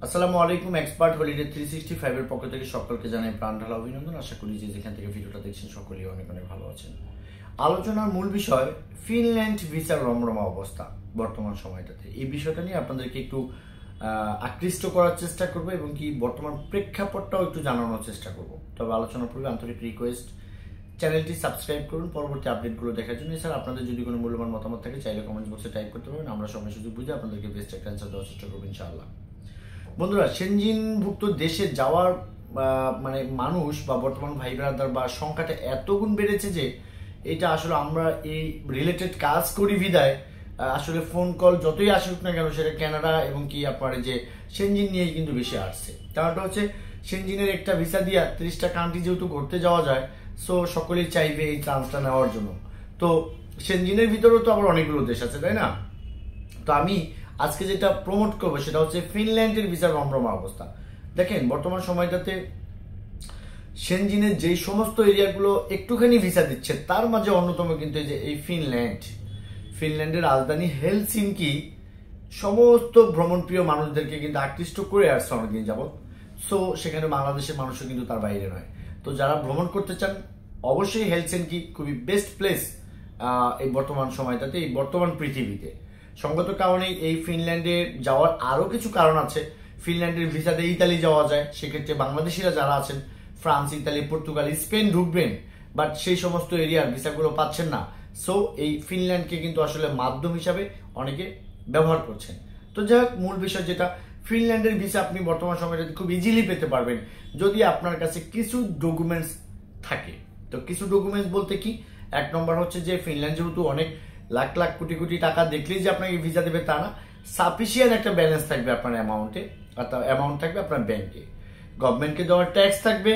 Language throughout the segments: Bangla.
আসসালামু আলাইকুম। এক্সপার্ট হলিডে 365 এর পক্ষ থেকে সকলকে জানাই প্রাণ ঢালা অভিনন্দন। আশা করি যে যেখান থেকে ভিডিওটা দেখছেন সকলেই অনেক অনেক ভালো আছেন। আলোচনার মূল বিষয় ফিনল্যান্ড ভিসার রমরমা অবস্থা বর্তমান সময়টাতে। এই বিষয়টা নিয়ে আপনাদেরকে একটু আকৃষ্ট করার চেষ্টা করবো এবং কি বর্তমান প্রেক্ষাপটটাও একটু জানানোর চেষ্টা করব। তবে আলোচনার পূর্বে আন্তরিক রিকোয়েস্ট, চ্যানেলটি সাবস্ক্রাইব করুন পরবর্তী আপডেটগুলো দেখার জন্য। স্যার আপনাদের যদি কোনো মূল্যবান মতামত থাকে চাইলে কমেন্ট বক্সে টাইপ করতে পারবেন, আমরা সময় সুযোগ বুঝে আপনাদেরকে বেস্ট একটা অ্যান্সার দেওয়ার চেষ্টা করবো ইনশাআল্লাহ। বন্ধুরা, সেনজিনভুক্ত দেশে যাওয়ার মানে মানুষ বা বর্তমান ভাই ব্রাদার বা সংখ্যাটা এত গুণ বেড়েছে যে এটা আসলে আমরা এই রিলেটেড কাজ করি বিদায় আসলে ফোন কল যতই আসুক না কেন সেটা কানাডা এবং কি আপনার যে সেনজিন নিয়েই কিন্তু বেশি আসছে। কারণটা হচ্ছে সেনজিনের একটা ভিসা দিয়া 30টা কান্ট্রি যেহেতু ঘুরতে যাওয়া যায়, সো সকলেই চাইবে এই চান্সটা নেওয়ার জন্য। তো সেনজিনের ভিতরেও তো আবার অনেকগুলো দেশ আছে, তাই না? তো আমি আজকে যেটা প্রমোট করবো সেটা হচ্ছে ফিনল্যান্ডের ভিসার রমরমা অবস্থা। দেখেন বর্তমান সময়টাতে সেনজিনের যেই সমস্ত এরিয়াগুলো একটুখানি ভিসা দিচ্ছে তার মাঝে অন্যতম কিন্তু এই ফিনল্যান্ডের রাজধানী হেলসিঙ্কি সমস্ত ভ্রমণপ্রিয় মানুষদেরকে কিন্তু আকৃষ্ট করে আসছে অনেকদিন যাবৎ। সো সেখানে বাংলাদেশের মানুষও কিন্তু তার বাইরে নয়। তো যারা ভ্রমণ করতে চান অবশ্যই হেলসিঙ্কি খুবই বেস্ট প্লেস এই বর্তমান সময়টাতে, এই বর্তমান পৃথিবীতে। সঙ্গত কারণেই এই ফিনল্যান্ডে যাওয়ার আরো কিছু কারণ আছে। ফিনল্যান্ডের ভিসাতে ইতালি যাওয়া যায়, সেক্ষেত্রে বাংলাদেশিরা যারা আছেন ফ্রান্স, ইতালি, পর্তুগাল, স্পেন ঢুকবেন, বাট সেই সমস্ত এরিয়ার ভিসাগুলো পাচ্ছেন না। সো এই ফিনল্যান্ডকে কিন্তু আসলে মাধ্যম হিসাবে অনেকে ব্যবহার করছেন। তো যাই হোক, মূল বিষয় যেটা, ফিনল্যান্ডের ভিসা আপনি বর্তমান সময়টাতে খুব ইজিলি পেতে পারবেন যদি আপনার কাছে কিছু ডকুমেন্টস থাকে। তো কিছু ডকুমেন্টস বলতে কি, এক নম্বর হচ্ছে যে ফিনল্যান্ড যেহেতু অনেক লাখ লাখ কোটি কোটি টাকা দেখলেই যে আপনাকে ভিসা দেবে তা না, সাফিসিয়েন্ট একটা ব্যালেন্স থাকবে আপনার অ্যামাউন্টে, অর্থাৎ অ্যামাউন্ট থাকবে আপনার ব্যাংকে, গভর্নমেন্টকে দেওয়ার ট্যাক্স থাকবে,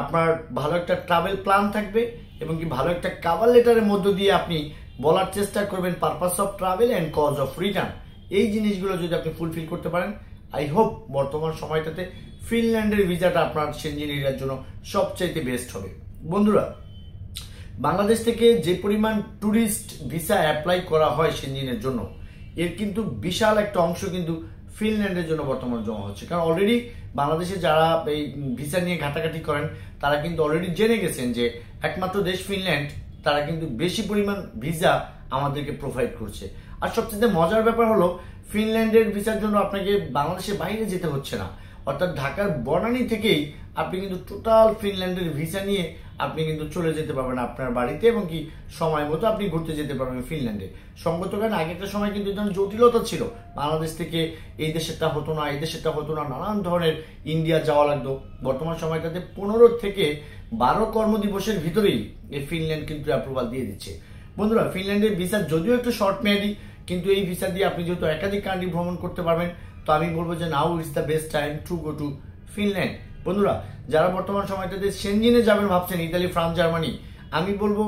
আপনার ভালো একটা ট্রাভেল প্ল্যান থাকবে এবং কি ভালো একটা কভার লেটারের মধ্য দিয়ে আপনি বলার চেষ্টা করবেন purpose of travel and cause of return. এই জিনিসগুলো যদি আপনি ফুলফিল করতে পারেন, আই হোপ বর্তমান সময়টাতে ফিনল্যান্ডের ভিসাটা আপনার সেনজিন এরিয়ার জন্য সবচাইতে বেস্ট হবে। বন্ধুরা, বাংলাদেশ থেকে যে পরিমাণ ট্যুরিস্ট ভিসা অ্যাপ্লাই করা হয় সেনজিনের জন্য, এর কিন্তু বিশাল একটা অংশ কিন্তু ফিনল্যান্ডের জন্য বর্তমানে জমা হচ্ছে। কারণ অলরেডি বাংলাদেশে যারা এই ভিসা নিয়ে ঘাটাঘাটি করেন তারা কিন্তু অলরেডি জেনে গেছেন যে একমাত্র দেশ ফিনল্যান্ড, তারা কিন্তু বেশি পরিমাণ ভিসা আমাদেরকে প্রোভাইড করছে। আর সবচেয়ে মজার ব্যাপার হলো ফিনল্যান্ডের ভিসার জন্য আপনাকে বাংলাদেশের বাইরে যেতে হচ্ছে না, অর্থাৎ ঢাকার বনানী থেকেই আপনি কিন্তু টোটাল ফিনল্যান্ডের ভিসা নিয়ে আপনি কিন্তু চলে যেতে পারবেন আপনার বাড়িতে এবং কি সময় মতো আপনি ঘুরতে যেতে পারবেন ফিনল্যান্ডে। সঙ্গত কারণে আগে একটা সময় কিন্তু ধরুন জটিলতা ছিল, বাংলাদেশ থেকে এই দেশেরটা হতো না, এই দেশেরটা হতো না, নানান ধরনের ইন্ডিয়া যাওয়া লাগতো। বর্তমান সময়টাতে 15 থেকে 12 কর্মদিবসের ভিতরেই এই ফিনল্যান্ড কিন্তু অ্যাপ্রুভাল দিয়ে দিচ্ছে। বন্ধুরা, ফিনল্যান্ডের ভিসা যদিও একটু শর্ট মেয়াদি, কিন্তু এই ভিসা দিয়ে আপনি যেহেতু একাধিক কান্ট্রি ভ্রমণ করতে পারবেন, তো আমি বলবো যে now is the best time to go to Finland. বন্ধুরা, যারা বর্তমান সময়টাতে সেনজিনে যাবেন ভাবছেন, ইতালি, ফ্রান্স, জার্মানি, আমি বলবো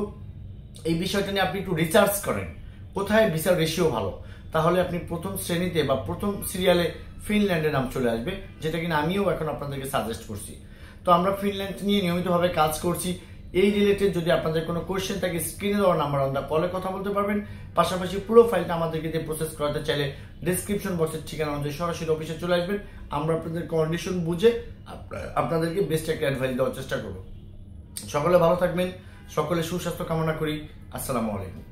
এই বিষয়টা নিয়ে আপনি একটু রিসার্চ করেন কোথায় ভিসার রেশিও ভালো। তাহলে আপনি প্রথম শ্রেণীতে বা প্রথম সিরিয়ালে ফিনল্যান্ডের নাম চলে আসবে, যেটা কিনা আমিও এখন আপনাদেরকে সাজেস্ট করছি। তো আমরা ফিনল্যান্ড নিয়ে নিয়মিতভাবে কাজ করছি। এই রিলেটেড যদি আপনাদের কোনো কোয়েশ্চেন থাকে, স্ক্রিনে দেওয়া নাম্বার অন দা কলে কথা বলতে পারবেন। পাশাপাশি পুরো ফাইলটা আমাদেরকে দিয়ে প্রসেস করাতে চাইলে ডিসক্রিপশন বক্সের ঠিকানা অনুযায়ী সরাসরি অফিসে চলে আসবেন। আমরা আপনাদের কন্ডিশন বুঝে আপনাদেরকে বেস্ট একটা অ্যাডভাইস দেওয়ার চেষ্টা করব। সকলে ভালো থাকবেন, সকলে সুস্বাস্থ্য কামনা করি। আসসালামু আলাইকুম।